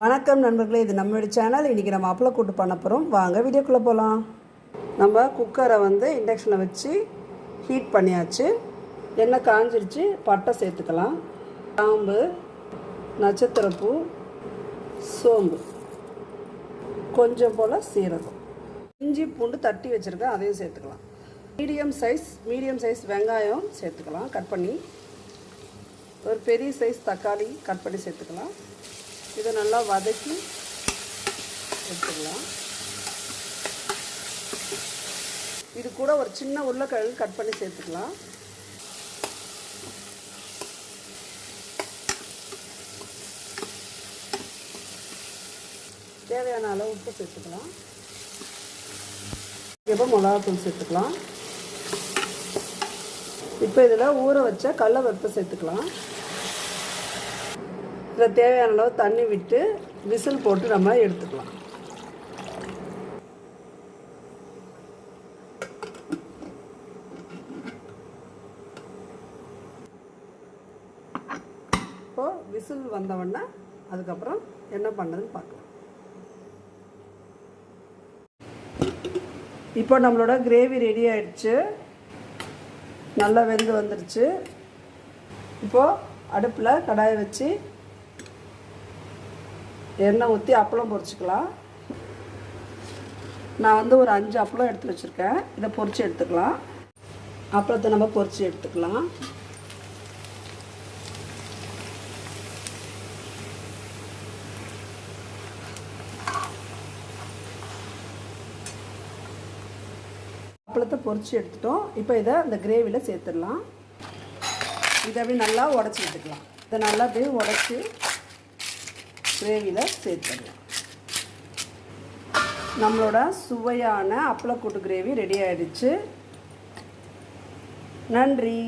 வணக்கம் நண்பர்களே, இது நம்மளுடைய சேனல். இன்றைக்கி நம்ம அப்பளக்கூட்டு பண்ண போகிறோம். வாங்க வீடியோக்குள்ளே போகலாம். நம்ம குக்கரை இண்டக்ஷனில் வச்சு ஹீட் பண்ணியாச்சு. எண்ணெய் காஞ்சிருச்சு. பட்டை சேர்த்துக்கலாம், கிராம்பு, நட்சத்திரப்பூ, சோம்பு, கொஞ்சம் போல் சீரகம், இஞ்சி பூண்டு தட்டி வச்சுருக்கேன், அதையும் சேர்த்துக்கலாம். மீடியம் சைஸ் வெங்காயம் சேர்த்துக்கலாம், கட் பண்ணி. ஒரு பெரிய சைஸ் தக்காளி கட் பண்ணி சேர்த்துக்கலாம். இதை நல்லா வதக்கி எடுத்துக்கலாம். இது கூட ஒரு சின்ன உருளைக்கிழங்கு கட் பண்ணி சேர்த்துக்கலாம். தேவையான அளவு உப்பு சேர்த்துக்கலாம். இப்போ மிளகாத்தூள் சேர்த்துக்கலாம். இப்போ இதில் ஊற வச்ச கடலைப்பருப்பு சேர்த்துக்கலாம். இதில் தேவையான அளவு தண்ணி விட்டு விசில் போட்டு நம்ம எடுத்துக்கலாம். இப்போது விசில் வந்தவுடனே அதுக்கப்புறம் என்ன பண்ணுறதுன்னு பார்க்கலாம். இப்போ நம்மளோட கிரேவி ரெடி ஆயிடுச்சு, நல்லா வெந்து வந்துடுச்சு. இப்போது அடுப்பில் கடாயை வச்சு எண்ணெய் ஊற்றி அப்பளம் பொரிச்சிக்கலாம். நான் ஒரு 5 அப்பளம் எடுத்து வச்சுருக்கேன். இதை பொரித்து எடுத்துக்கலாம். அப்பளத்தை நம்ம பொரித்து எடுத்துக்கலாம். அப்பளத்தை பொரித்து எடுத்துட்டோம். இப்போ இதை இந்த கிரேவியில் சேர்த்துடலாம். இதை அப்படியே நல்லா உடச்சி எடுத்துக்கலாம். இதை நல்லா அப்படியே உடச்சி கிரேவியில் சேர்த்துடலாம். நம்மளோட சுவையான அப்பளக்கூட்டு கிரேவி ரெடி ஆகிடுச்சு. நன்றி.